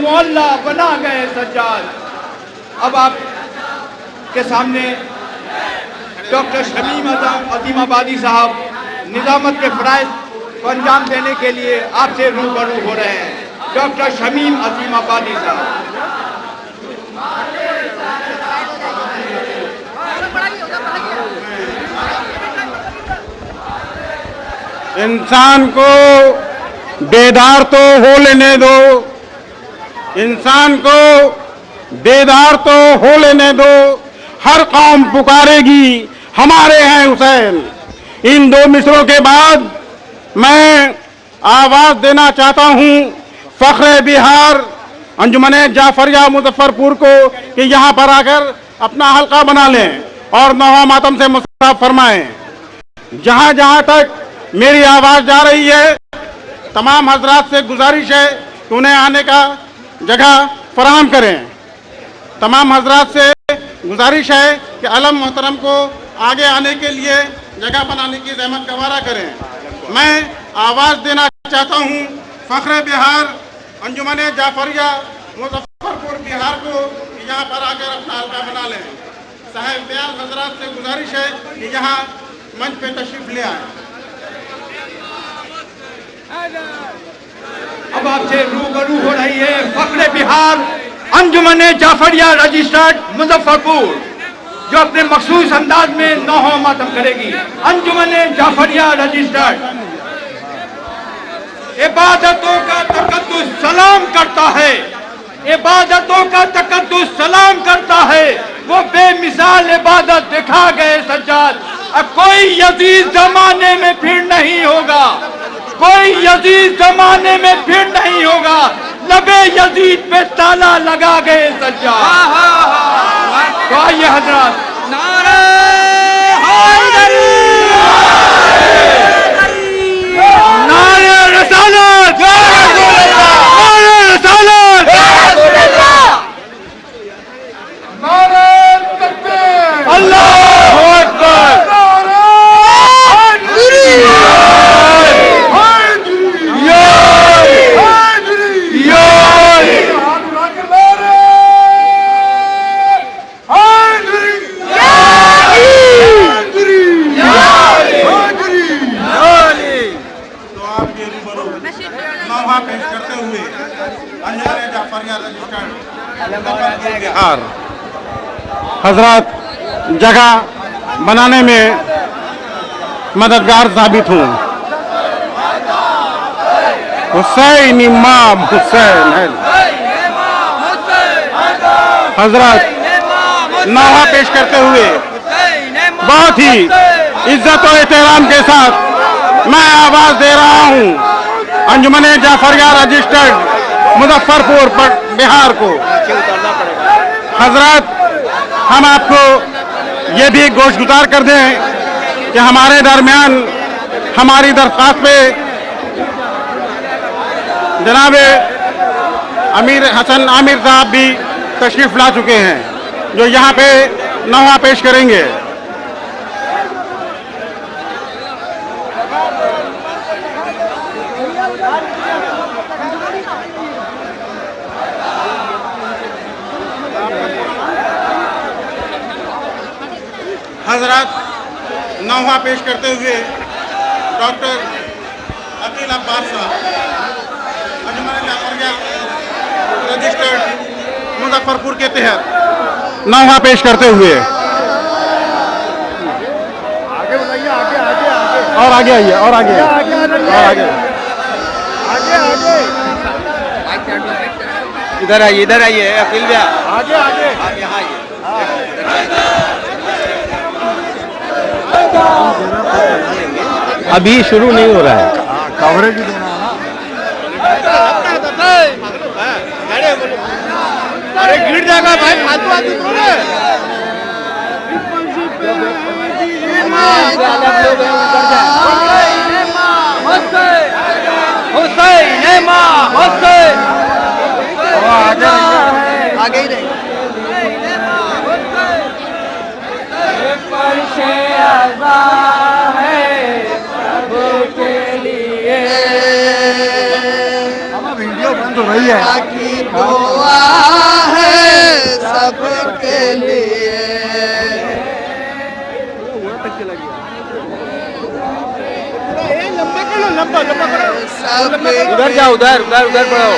मोहल्ला बना गए सज्जाद। अब आप के सामने डॉक्टर शमीम अजीमाबादी साहब निजामत के फराइज को अंजाम देने के लिए आपसे रूबरू हो रहे हैं। डॉक्टर शमीम अजीमाबादी साहब। इंसान को बेदार तो हो लेने दो, इंसान को बेदार तो हो लेने दो, हर कौम पुकारेगी हमारे हैं हुसैन। इन दो मिसरों के बाद मैं आवाज देना चाहता हूं फख्रे बिहार अंजुमने जाफरिया मुजफ्फरपुर को कि यहां पर आकर अपना हल्का बना लें और नौहा मातम से मुसाफ फरमाएं। जहां जहां तक मेरी आवाज जा रही है, तमाम हजरात से गुजारिश है कि उन्हें आने का जगह फराहम करें। तमाम हजरात से गुजारिश है कि अलम मोहतरम को आगे आने के लिए जगह बनाने की ज़हमत गवारा करें। मैं आवाज़ देना चाहता हूँ फ़ख्रे बिहार अंजुमने जाफरिया मुजफ्फरपुर बिहार को यहाँ पर आकर अपना हल्का बना लें। साहिब बयान हजरात से गुजारिश है कि यहाँ मंच पे तशरीफ ले आए। अब आपसे रूबरू हो रही है फ़ख्रे बिहार अंजुमने जाफरिया रजिस्टर्ड मुजफ्फरपुर, जो अपने मखसूस अंदाज में नौहा मातम करेगी। अंजुमने जाफरिया रजिस्टर्ड इबादतों का तकद्दुस सलाम करता है, इबादतों का तकद्दुस सलाम करता है। वो बेमिसाल इबादत दिखा गए सज्जाद। अब कोई यजीद जमाने में फिर नहीं होगा, कोई यजीद जमाने में फिर नहीं होगा। लबे यजीद पे ताला लगा गए सज्जाद। तो आइए हजरात, नारे हैदरी, नारे रसालत, नारे रसालत, नारे तकबीर, अल्लाहू अकबर, हजरत जगह बनाने में मददगार साबित हूँ। हुसैन इमाम हुसैन है। हजरत नौहा पेश करते हुए बहुत ही इज्जत और एहतराम के साथ मैं आवाज दे रहा हूँ अंजुमने जाफरिया रजिस्टर्ड मुजफ्फरपुर बिहार को। हजरत हम आपको ये भी गोशगुजार कर दें कि हमारे दरमियान हमारी दरख्वास्त पे जनाब अमीर हसन आमिर साहब भी तशरीफ ला चुके हैं, जो यहाँ पे नौहा पेश करेंगे। हजरत नौहा पेश करते हुए डॉक्टर अकील अब्बास साहब अंजुमन जाफरिया रजिस्टर्ड मुजफ्फरपुर के तहत नौहा पेश करते हुए आगे बताइए, आगे आगे आगे और आगे आइए और आगे और आगे इधर आइए, इधर आइए अकील भैया, आगे आगे आप यहाँ आइए। अभी शुरू नहीं हो रहा है, कवरेज भी देना है ना। अरे गिर जाएगा भाई, फालतू आदमी आगे ही रहेगा। वीडियो बंद हो रही है। दुआ है सबके लिए। उधर जाओ, उधर उधर उधर पढ़ो।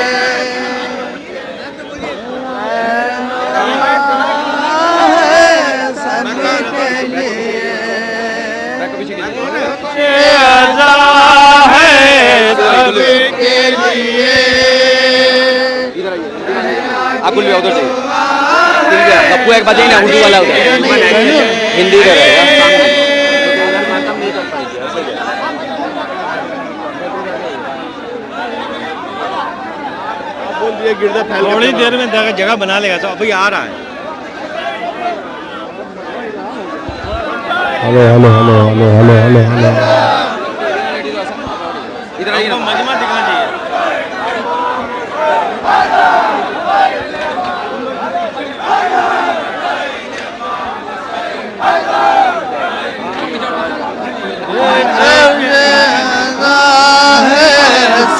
आप बोलिए उधर से, ठीक है। गप्पू एक बजाई ना, उर्दू वाला उधर, हिंदी का रहेगा। थोड़ी देर में जगह बना लेगा, तो अभी आ रहा है। Hello hello hello hello hello hello hello इधर आइए, मजमा दिखना चाहिए।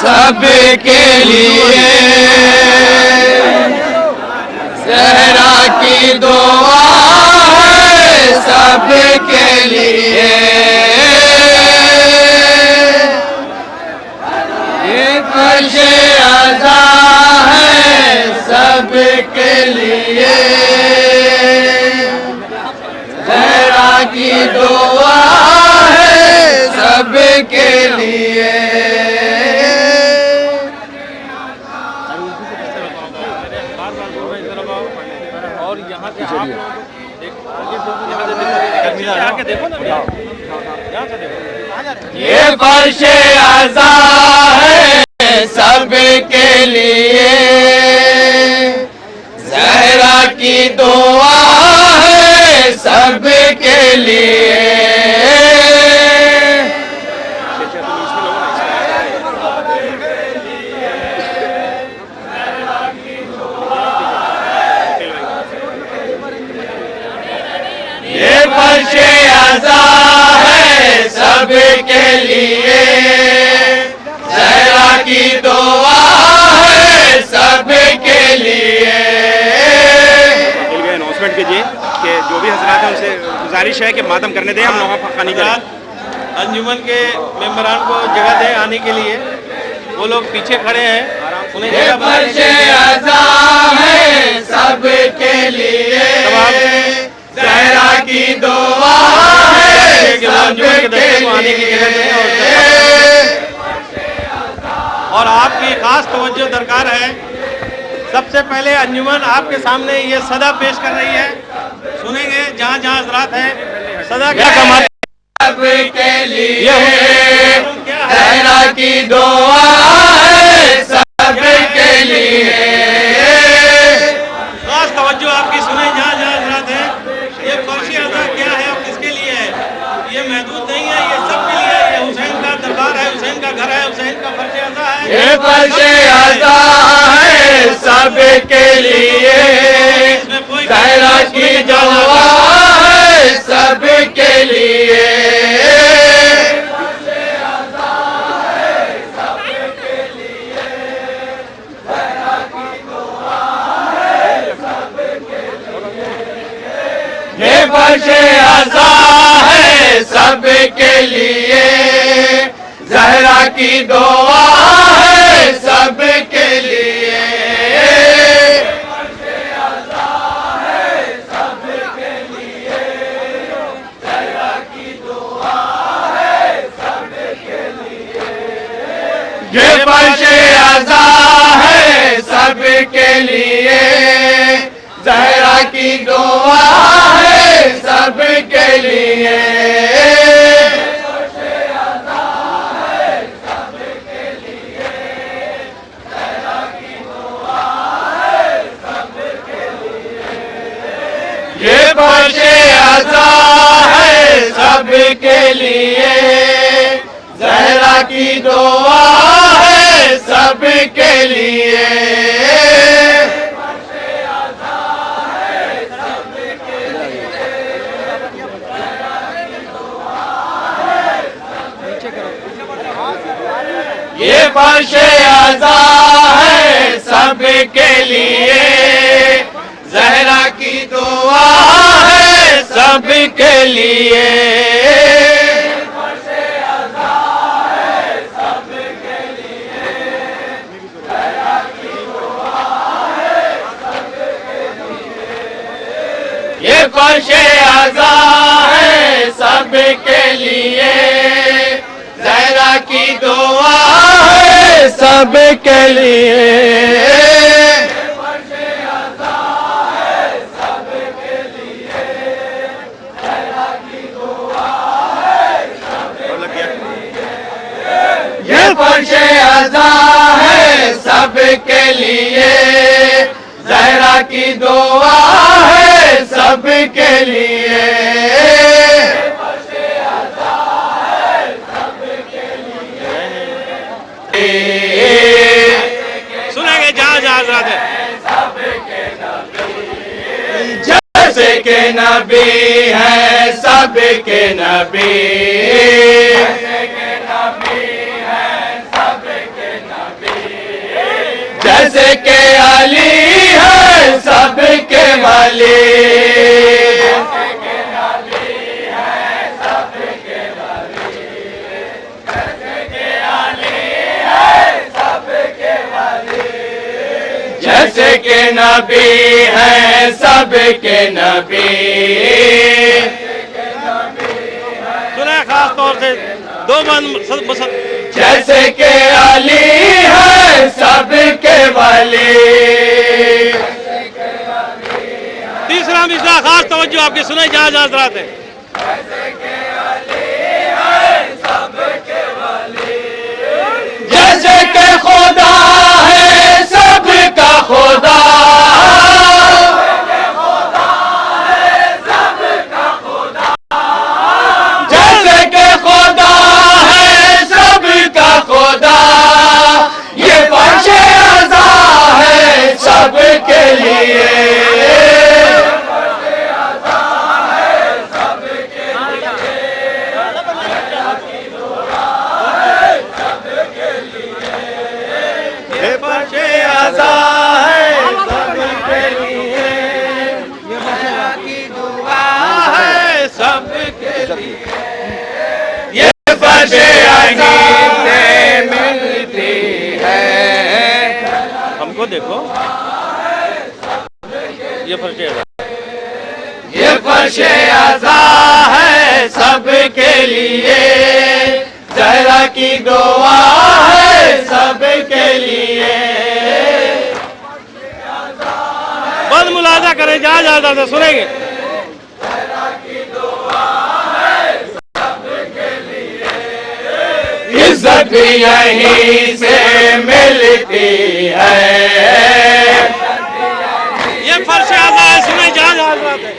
सबके लिए ज़हरा की दुआ है सबके लिए। ये खुशी अज़ा है सबके लिए, ज़हरा की दुआ है सबके लिए। और यहाँ से आप आगे देखो ना, यहाँ से देखो। ये फर्श अज़ा है सबके लिए, ज़हरा की दुआ है सबके लिए। ये फर्श अज़ा है सबके लिए, ज़हरा की दुआ है सबके लिए। अनाउंसमेंट कीजिए कि जो भी हजरात हैं उनसे गुजारिश है कि मातम करने दें, हम नौहा खानी करें। अंजुमन के मेंबरान को जगह दें आने के लिए, वो लोग पीछे खड़े हैं, उन्हें ये जगह फर्श अज़ा है सबके लिए, ज़हरा की दुआ है सबके लिए। और आपकी खास तवज्जो दरकार है। सबसे पहले अंजुमन आपके सामने ये सदा पेश कर रही है, सुनेंगे जहाँ जहाँ हजरात हैं। सदा क्या कमाल सबके लिए, ज़हरा की दुआ है सबके लिए। खास तवज्जो आपकी सुने जहाँ जहाँ हजरात हैं। ये फर्शी अज़ा क्या है और किसके लिए है, ये महदूद नहीं है, ये सबके लिए है। ये हुसैन का दरबार है, हुसैन का घर है, हुसैन का फर्श अज़ा है। ये फर्श अज़ा है सबके लिए, ज़हरा की दुआ है सबके लिए। ये फर्श अज़ा है सबके लिए, ज़हरा की दुआ है सबके लिए। ये फर्श अज़ा है सबके लिए, ज़हरा की दुआ है सबके लिए। ये फर्श अज़ा है सबके लिए, ज़हरा की दुआ है सबके लिए। ये फर्श अज़ा है सबके लिए, जहरा की दुआ है सबके लिए। ये फर्शे अज़ा है सबके लिए, ज़हरा की दुआ है सबके लिए। ये फर्शे अज़ा है सबके लिए, ज़हरा की दुआ है सबके लिए। सुनेंगे जहाँ जहाँ हज़रात है। जैसे के नबी है सबके नबी, जैसे के अली है सबके वली, जैसे के नबी है सबके नबी। सुना है खास तौर से दो बंद जैसे के अली है सबके वली। तीसरा मिसरा खास तवज्जो आपकी सुने जहाँ जहाँ हज़रात है। जैसे के खुदा है सबका खुदा, जैसे के खुदा है सबका खुदा, ये फर्शे अज़ा है सबके लिए। ये फर्शे अज़ा है सबके लिए, की दुआ है सबके लिए। ये फर्शे अज़ा से मिलती है। हमको देखो ये फर्शे अज़ा, ये फर्शे अज़ा है सबके लिए, ज़हरा की दुआ है सबके लिए। बंद मुलाजा करें जहाँ जहाँ हज़रात है, सुनेंगे। इज्जत भी यहीं से मिलती है। ये फर्शे अज़ा है, सुने जहाँ जहाँ हज़रात है।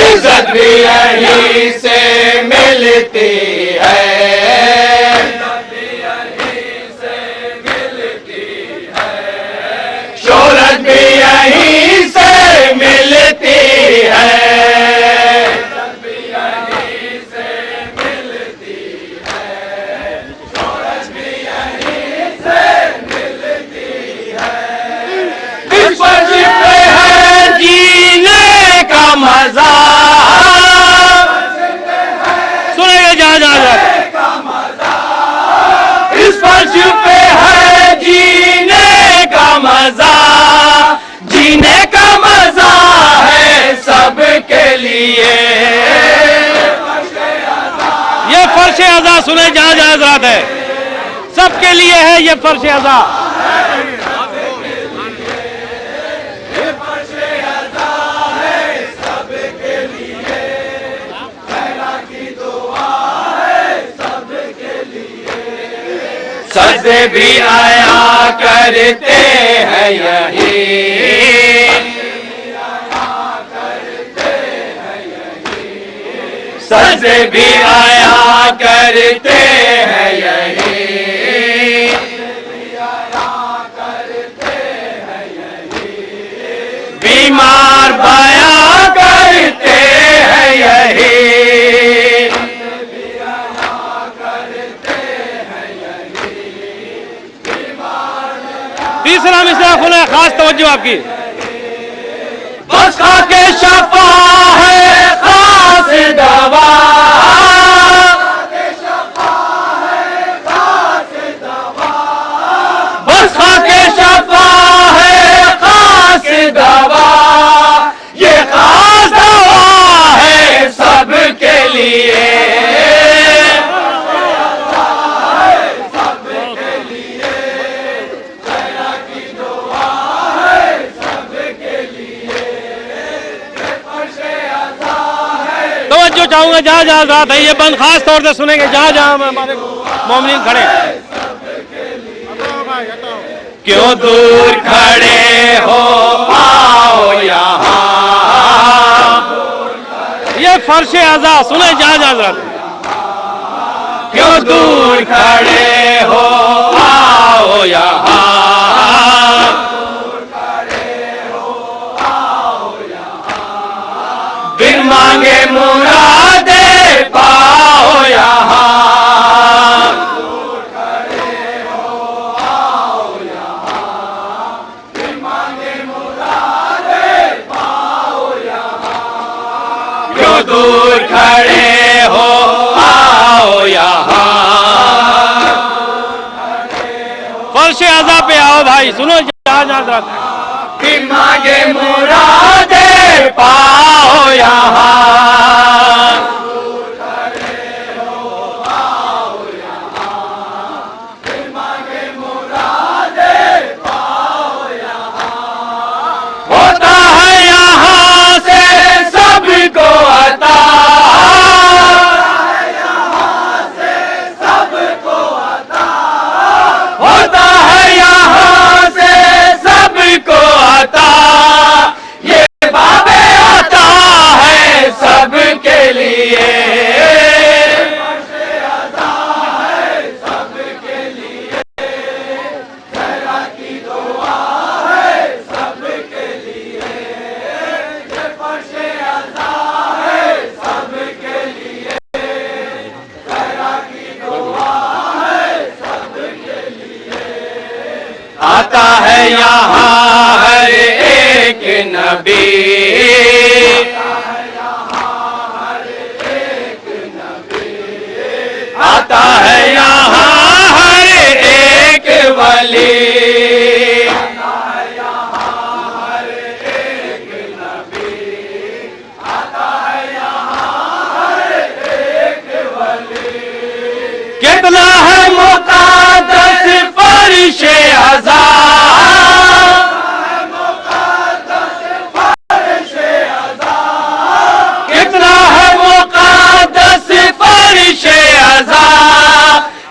इज्जत भी यहीं से मिलती है। शोहरत भी यहीं से मिलती है। इस फर्श पे है जीने का मजा, सुनेंगे जहाँ जहाँ हज़रात है। इस फर्श पे है जीने का मजा, जीने का मजा है सबके लिए। ये फर्शे अज़ा सुने जहाँ जहाँ हज़रात है, सबके लिए है ये फर्शे अज़ा। सजदे भी आया करते हैं यही, सजदे भी आया करते हैं यही। बीमार बयां करते हैं यही। खास तवज्जो आपकी। बस खाके शफा है खास दवा, बस खाके शफा है खास दवा, ये खास दवा है सबके लिए। तवज्जो चाहूंगा जहाँ जहाँ रात है ये बंद खास तौर से सुनेंगे, जहाँ जहाँ हमारे मोमिनीन खड़े। क्यों दूर खड़े हो आओ यहाँ, ये फर्श आज़ा सुने जहाँ जहाँ रात। क्यों दूर खड़े हो आओ यहाँ, बिन मांगे मुरादे पाओ यहाँ। क्यों दूर खड़े हो आओ यहाँ, फर्श आज़ा पे आओ भाई, सुनो जहाँ जहाँ रात। बिन मांगे मुरादे पाओ यहाँ। होता है यहाँ से सबको अता, होता है यहाँ से सबको अता, ये बाबे आता है सबके लिए। आता है यहाँ हर एक नबी, आता है यहाँ हर एक वली, कितना है मुक़द्दस फर्शे आज़ा, कितना है मुक़द्दस फर्शे आज़ा,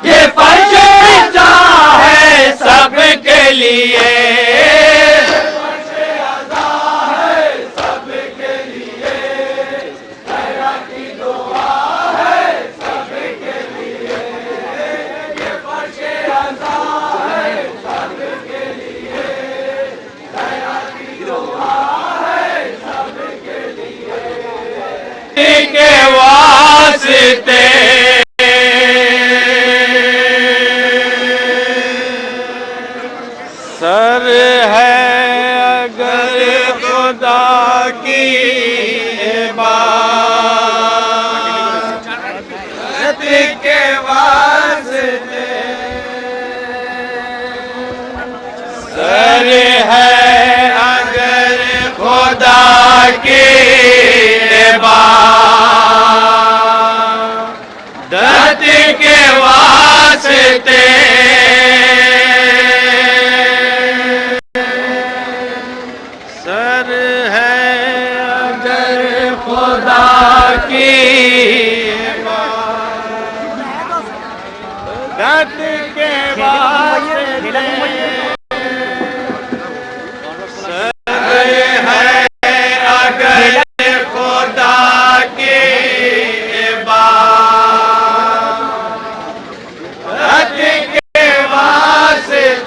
ये फर्श आज़ा है सबके लिए। के वास्ते सर है अगर खुदा की इबादत के वास्ते, सर है अगर खुदा की इबादत के वास्ते, सर है अगर खुदा की इबादत के वास्ते,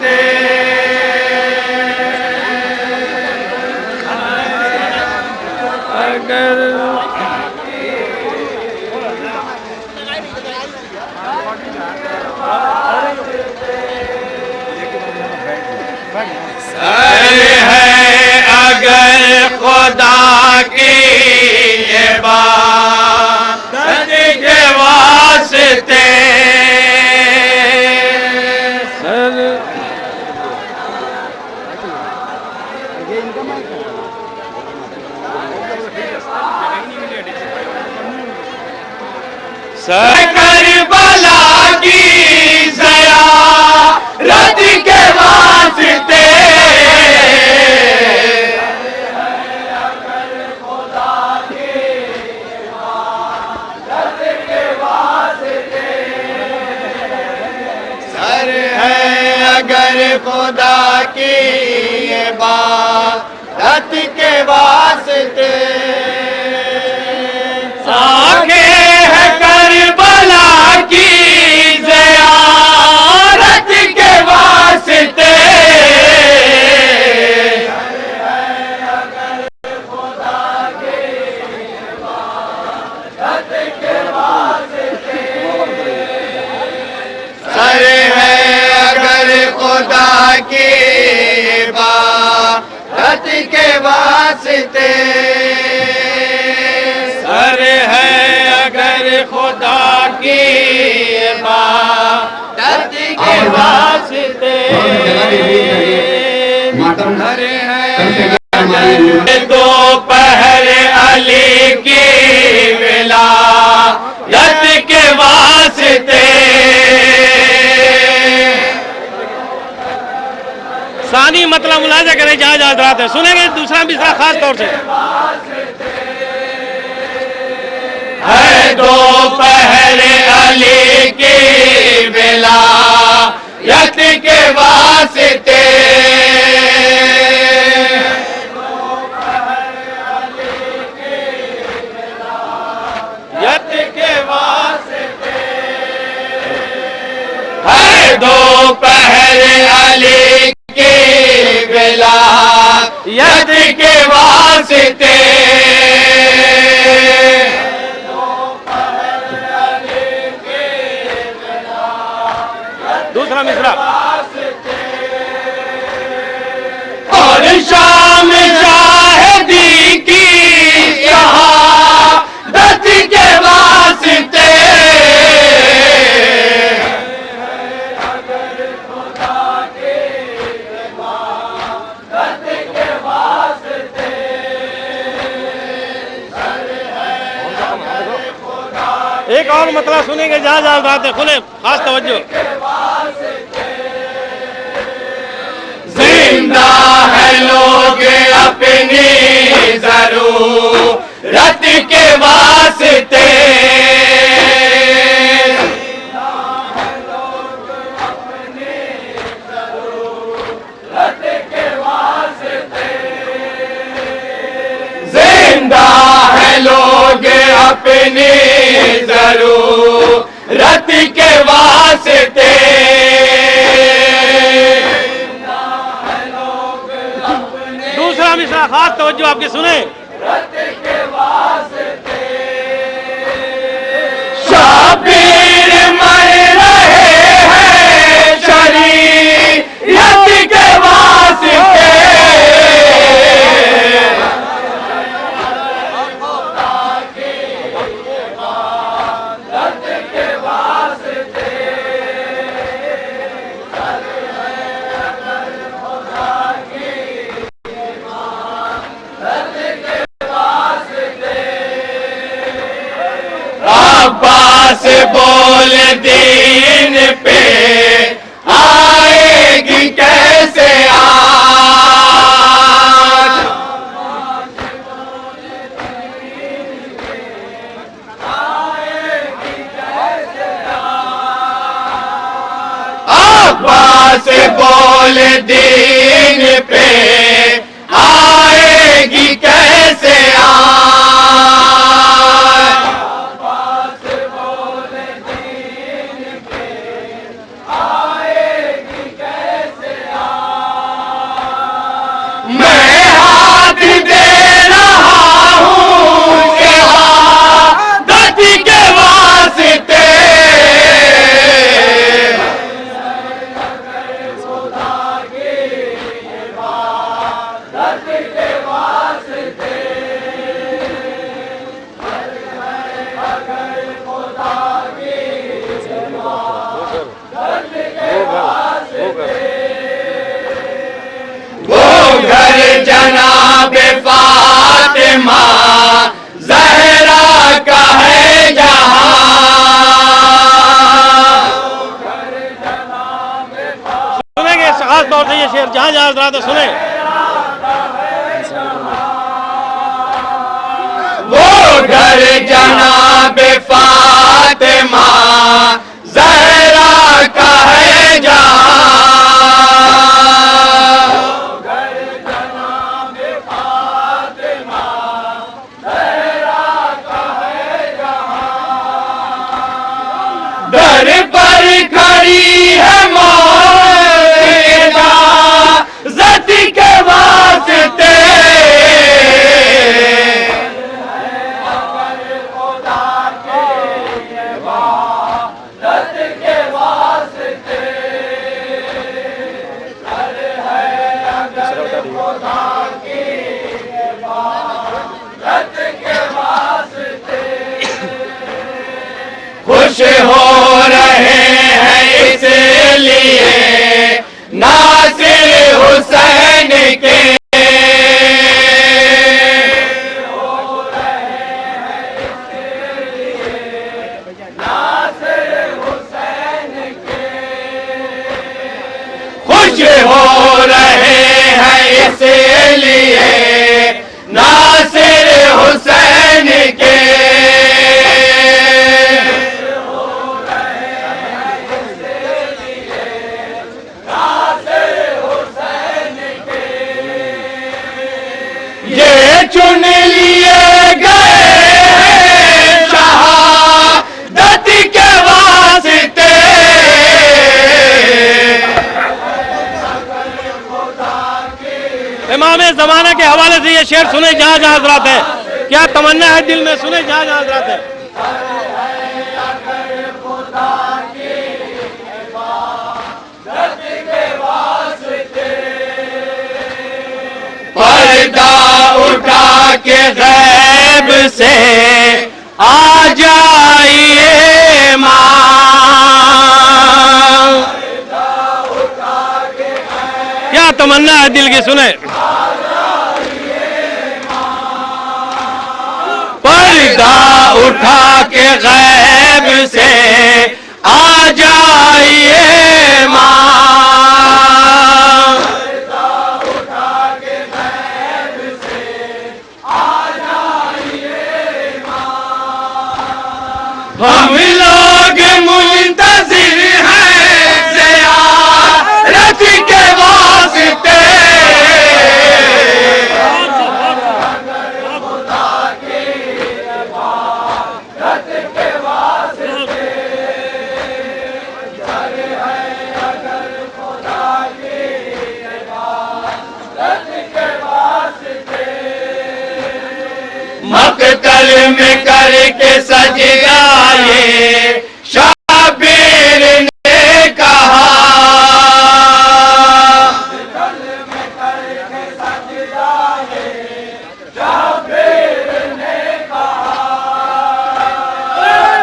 सर करबला की ज़ियारत के वास्ते सर है अगर खुदा की इबादत के वास्ते आंखें है करबला की ज़ियारत के वास्ते सर है अगर खुदा की इबादत के वास्ते सर है अगर खुदा की इबादत के वास्ते सर है दोपहर अली की विलायत के वास्ते सानी मतलब मुलाजा करें जहाँ जहाँ हजरात है, सुनेंगे दूसरा मिसरा खास तौर से। है दोपहर अली की विलायत के वास्ते यत के वास्ते है दोपहर अली की विलायत के वास्ते दूसरा मिसरा। और शाम शाहिदी की शहादत के वास्ते एक और मतलब सुनेंगे जहाँ जहाँ बात है, खुले खास तवज्जो। जिंदा है लोग अपनी जरूरत के वास्ते जिंदा है लोग अपनी जरूरत के वास्ते दूसरा मिसरा खास तवज्जो आपके सुने। शाबीर मर रहे हैं शरीयत के वास्ते अब्बास बोल दीन पे आएगी कैसे आज अब्बास बोल दीन पे आएगी कैसे आज मैं हाथ दे रहा हूँ शहादत के वास्ते वो घर जना शेर जहाँ जहाँ हजरात है सुने। वो घर जनाब फातिमा ज़हरा का है जहाँ, दर पर खड़ी है मौत इजाज़त के वास्ते, खुश हो रहे हैं इसलिए नासिर हुसैन के, खुश हो रहे हैं इसलिए नासिर हुसैन के, ये चुन लिए गए शहादत के वास्ते, इमाम ज़माना के हवाले से ये शेर सुने जहाँ जहाँ हजरात है। क्या तमन्ना है दिल में, सुने जहाँ जहाँ हजरात है। पर्दा उठा के गैब से आ जाइए माँ, क्या तमन्ना है दिल की, सुने। पर्दा उठा के गैब से आ जाइए माँ, हम लोग मुंतज़िर हैं ज़ियारत के वास्ते, मक़तल में करके सजदा ये शाबिर ने कहा,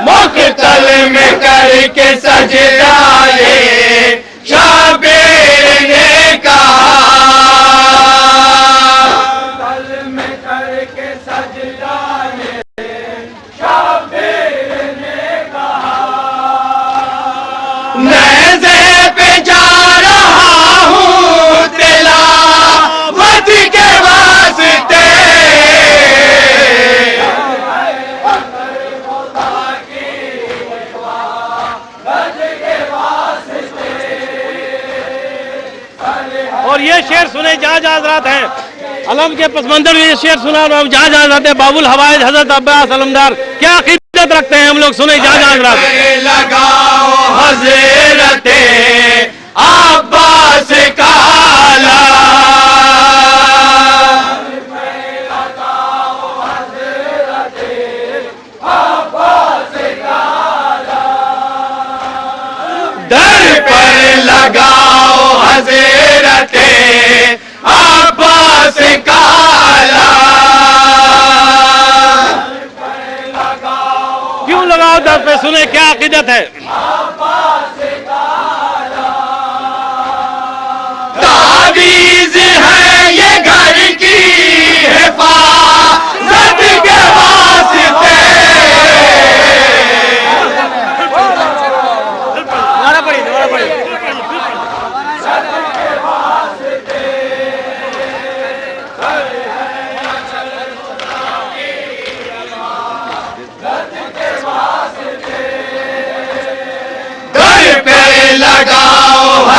मक़तल में करके सजदा ये शाबिर ने कहा, नेज़े पे जा रहा हूँ तिलावत के वास्ते, और ये शेर सुने जहाँ जहाँ हजरात हैं। अलम के पस मंजर में ये शेर सुना और हम जहाँ जहाँ जाते हैं। बाबुल हवाइज हजरत अब्बास अलमदार क्या अकीदत रखते हैं हम लोग, सुने जहाँ जहाँ हजरात हैं। लगाओ हज़रत अब्बास काला, दर पर लगाओ हज़रत अब्बास काला, क्यों लगाओ दर पे, सुने क्या अकीदत है। तावीज़ है ये घर की हिफाज़त के वास्ते, दोबारा पढ़िए, दोबारा पढ़िए।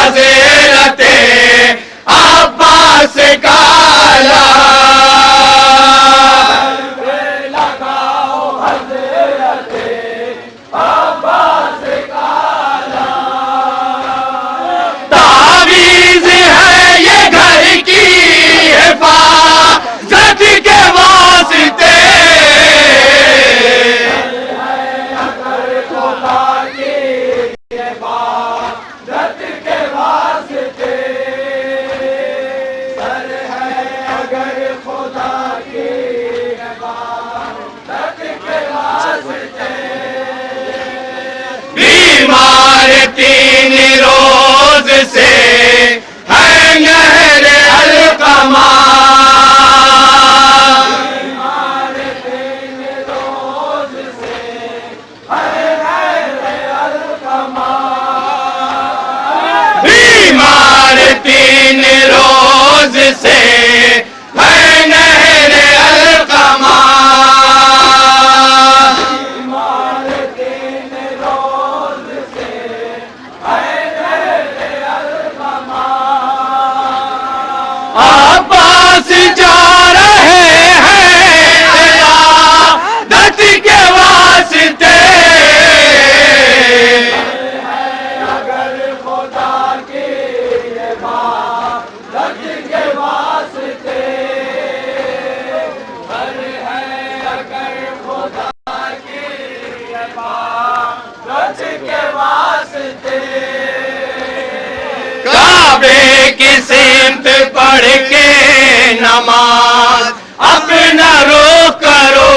हज़रते अब्बास का तावीज़ है ये घर की हिफाज़त के वास्ते बीमार 3 रोज से है नहर अलकमा बीमार 3 रोज से है नहर अलकमा अब्बास जा रहे हैं इयादत के वास्ते काबे की सिमत पढ़ के नमाज अपना रो करो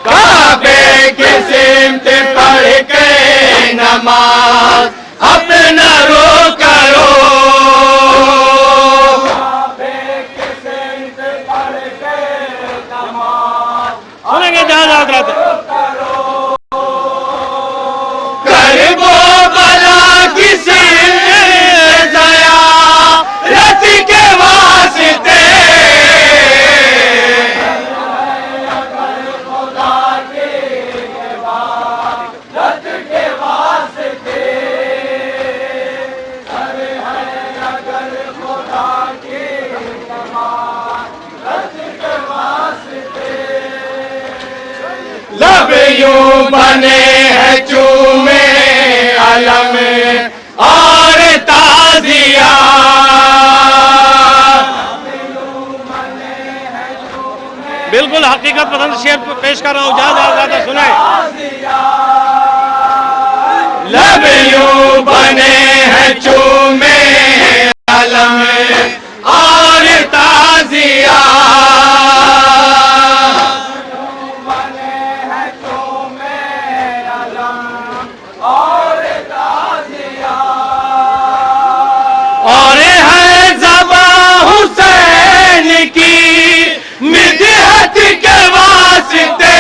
काबे की सिमत पढ़ के नमाज अपना रो करो सुनेंगे जहां हजरत करबो बला किसी दया रत के वास्ते लब यूं बने हैं चूमे अलम और ताजिया बिल्कुल हकीकत पसंद शेर पेश कर रहा हूँ, जहाँ सुने। लब यूं बने हैं चूमे अलम और ताजिया और है ज़बा हुसैन की मिदहत के वास्ते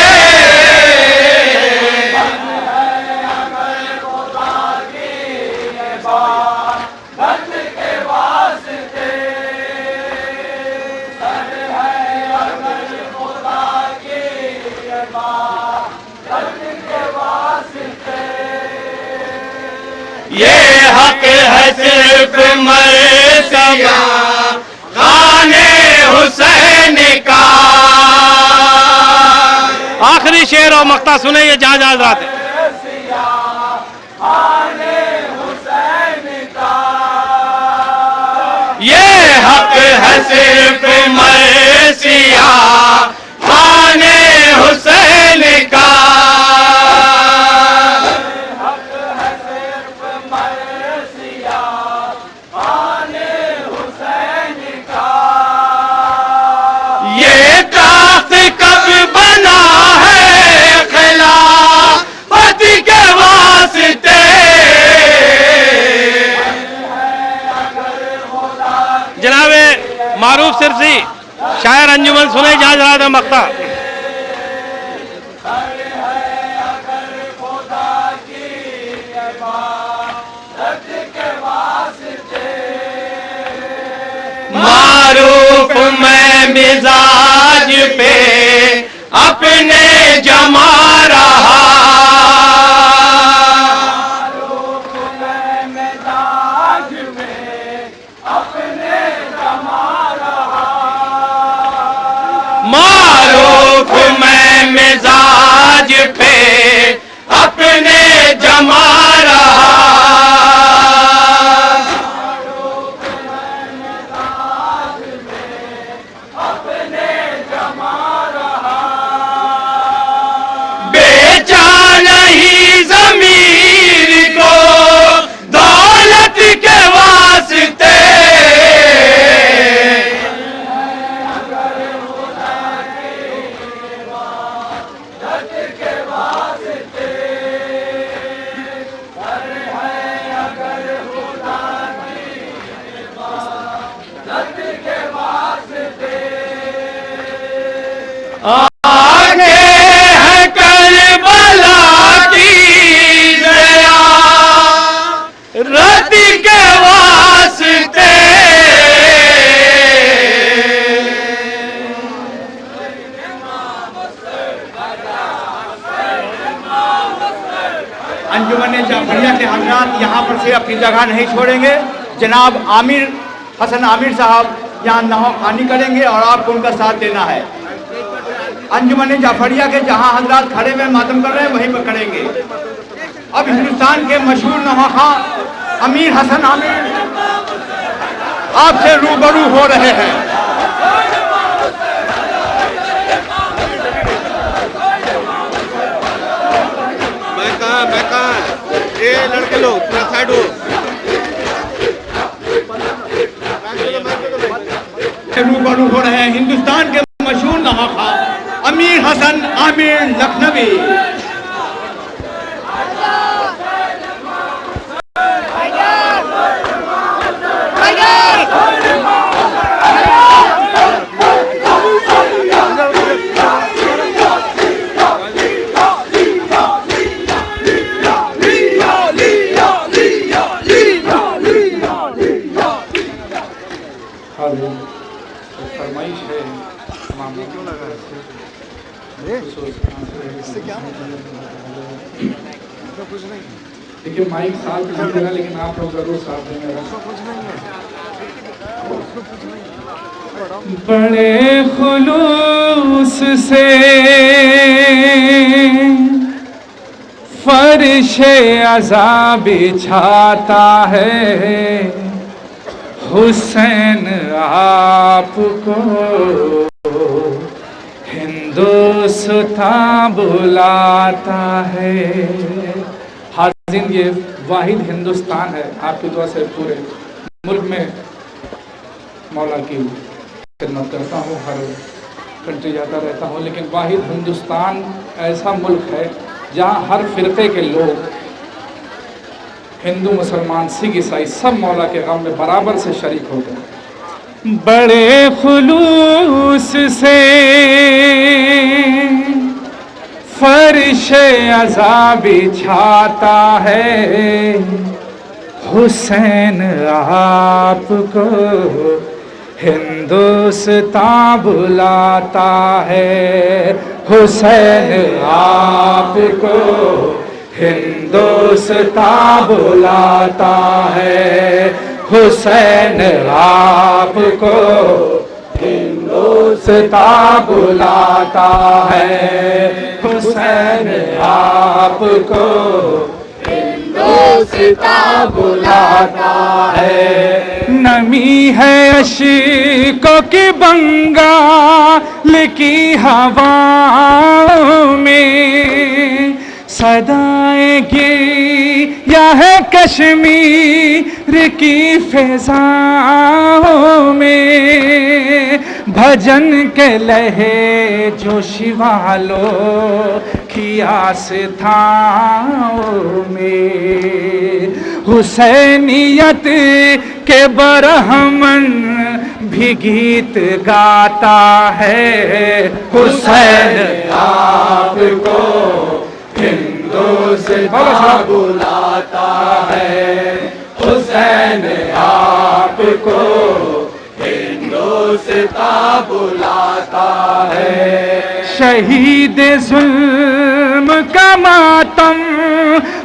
ये हक है सिर्फ मर्सिया खाने हुसैन का। आखिरी शेर और मक्ता सुने ये जहाँ जहाँ हजरत है। ये हक है सिर्फ मर्सिया खाने हुसैन का। ये ताख्त कब बना है खिलाफत के वास्ते। जनाबे मारूफ सिरसी शायर अंजुमन सुने जहाँ जहाँ है मक्ता। मारूफ मैं मिजाज पे अपने जमा रहा। मारूफ मैं मिजाज पे अपने जमा रहा। बेचा नहीं ज़मीर को दौलत के वास्ते। आगे है करबला की ज़ियारत के वास्ते। अंजुमन जाफरिया के हजरात यहाँ पर से अपनी जगह नहीं छोड़ेंगे। जनाब आमिर हसन आमिर साहब यहाँ नहो खानी करेंगे और आपको उनका साथ देना है। अंजुमन जाफरिया के जहाँ हजरात खड़े में मातम कर रहे हैं वहीं पर करेंगे। अब हिंदुस्तान के मशहूर नवाखा अमीर हसन आमिर आपसे रूबरू हो रहे हैं। मैं कहाँ ये लड़के लोग पूरा साइड हो। रूबरू हो रहे हैं हिंदुस्तान के मशहूर नवाखा अमीर हसन आमिर लखनवी। फरमाइश है देखिए माइक साथ नहीं देगा, लेकिन आप लोग जरूर साथ देंगे। बड़े खुलूस से फर्शे अज़ा बिछाता है हुसैन आपको हिंदुस्तान बुलाता है। हाज़िन ये वाहिद हिंदुस्तान है। आपकी दुआ से पूरे मुल्क में मौला की खिदमत करता हूँ, हर कंट्री जाता रहता हूँ, लेकिन वाहिद हिंदुस्तान ऐसा मुल्क है जहाँ हर फिरके के लोग, हिंदू मुसलमान सिख ईसाई, सब मौला के गम में बराबर से शरीक होते हैं। बड़े खुलूस से फर्शे अज़ा बिछाता है हुसैन आपको हिंदुस्तान बुलाता है। हुसैन आपको हिंदुस्तान बुलाता है। हुसैन आपको हिंदुस्तान बुलाता है। हुसैन आपको हिंदुस्तान बुलाता है। नमी है अशीकों की बंगाल की हवाओं में, सदाएं गिरी या है कश्मीर की फिजाओं में, भजन के लहे जो शिवालों की आस्थाओं में, हुसैनियत के बरहमन भी गीत गाता है। हुसैन आपको हिंदुस्तान बुलाता है। हुसैन आपको हिंदुस्तान बुलाता है। शहीद जुल्म का मातम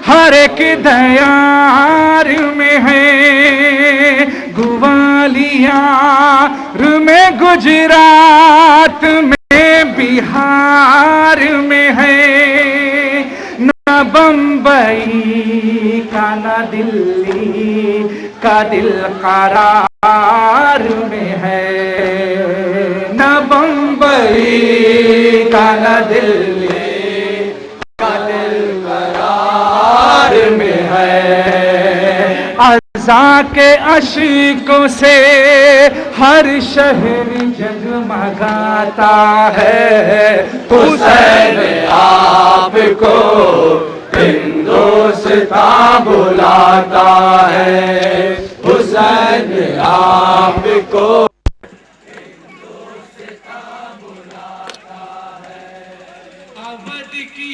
हर एक दयार में है, ग्वालियर में, गुजरात में, बिहार में है, न बम्बई का न दिल्ली का दिल करार में है, न बम्बई का न दिल्ली का दिल करार में है। अज़ा के अश्कों से हर शहर जगमगाता है, हुसैन आपको हिंदुस्तान बुलाता है। हुसैन आपको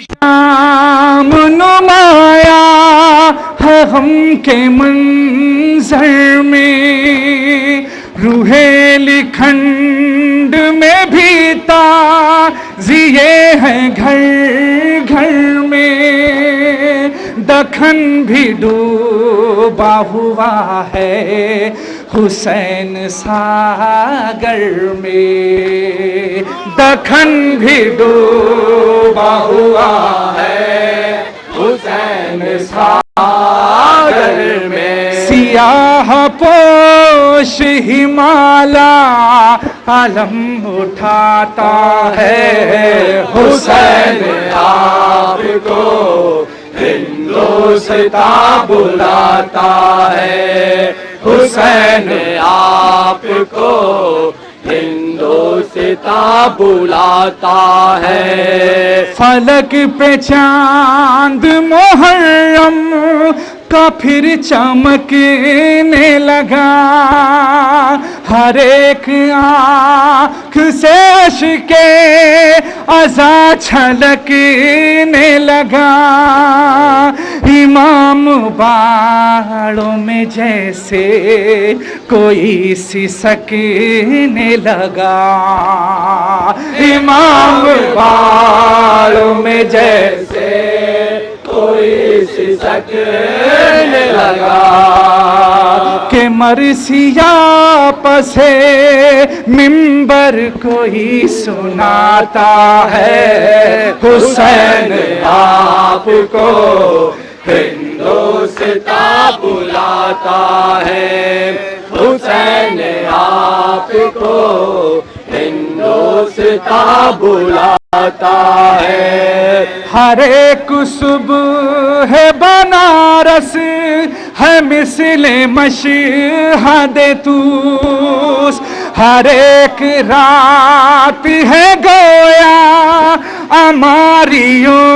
शाम नुमाया है हम के मंजर में, रूहेली खंड में भी ताज़िए हैं घर घर में, दखन भी डूबा हुआ है हुसैन सागर में, दखन भी डूबा हुआ है हुसैन सागर में। सियाह पोश हिमालय आलम उठाता है, हुसैन आपको हिंदुस्तान बुलाता है। हुसैन आपको हिंदुस्तान बुलाता है। फलक पे चांद मुहर्रम का फिर चमकने लगा, हर एक आँख से अश्के अज़ा छलकने लगा, इमाम बाड़ों में जैसे कोई सिसकने लगा, इमाम बाड़ों में जैसे कोई सिसकने लगा, के मरसिया पसे मिंबर कोई सुनाता है, हुसैन आपको हिंदुस्तान बुलाता है। हुसैन आपको हिंदुस्तान बुलाता है। हर एक सुबह है बनारस है मिसले मशहद तूस, हर एक रात है गोया अमारियों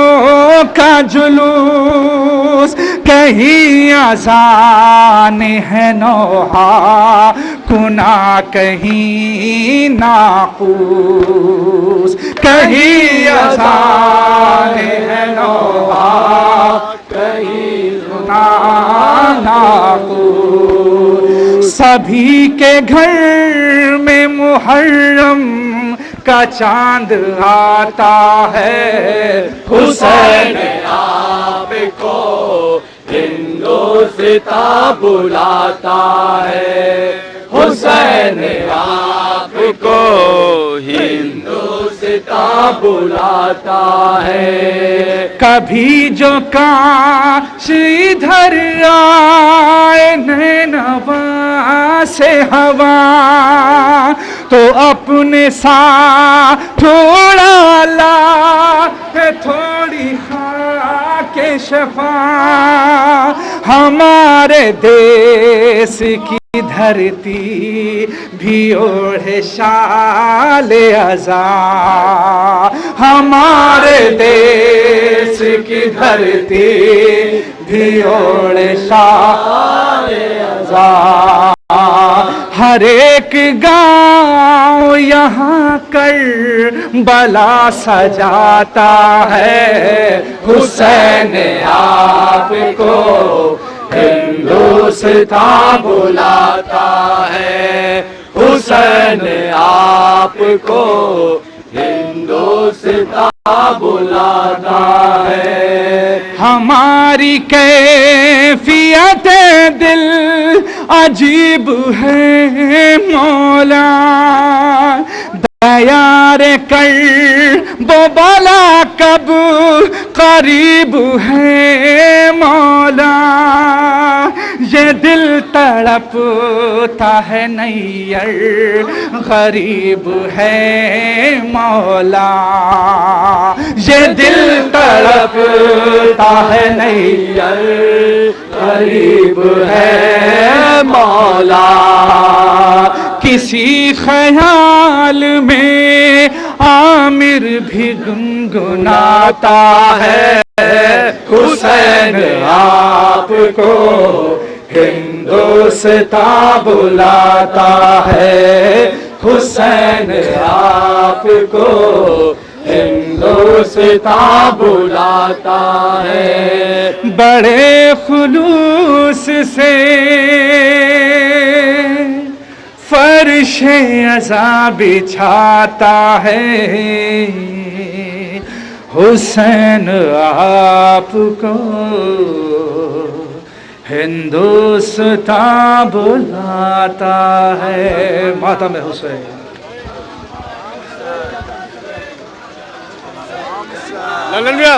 का जुलूस, कहीं अज़ान है नौहा कुना, कहीं नाकूस, कहीं अज़ान है नौहा कहीं नाकूस। सभी के घर में मुहर्रम का चांद आता है, हुसैन आपको हिंदुस्तान बुलाता है। हुसैन आपको हिंदुस्तान बुलाता है। कभी जो काश इधर आए नैनवा से हवा, तो अपने साथ थोड़ा ला थोड़ी खाके शफा, हमारे देश की धरती भी ओढ़े शाले अज़ा, हमारे देश की धरती भी ओढ़े शाले अज़ा। हर एक गाँव यहाँ कर बला सजाता है, हुसैन आपको हिंदुस्तान बुलाता है। हुसैन आपको हिंदुस्तान बुलाता है। हमारी कैफियत दिल अजीब है मौला, तैयार कर वो बाला कब करीब है मौला। ये दिल तड़पता है नैयर गरीब है मौला। ये दिल तड़पता है नैयर गरीब है मौला। किसी ख्याल में आमिर भी गुनगुनाता है, हुसैन आपको हिंदुस्तान बुलाता है। हुसैन आपको हिंदुस्तान बुलाता है। बड़े खुलूस से फर्शे अज़ा बिछाता है, हुसैन आपको हिंदुस्तान बुलाता है। माता में हुसैन। ललन भैया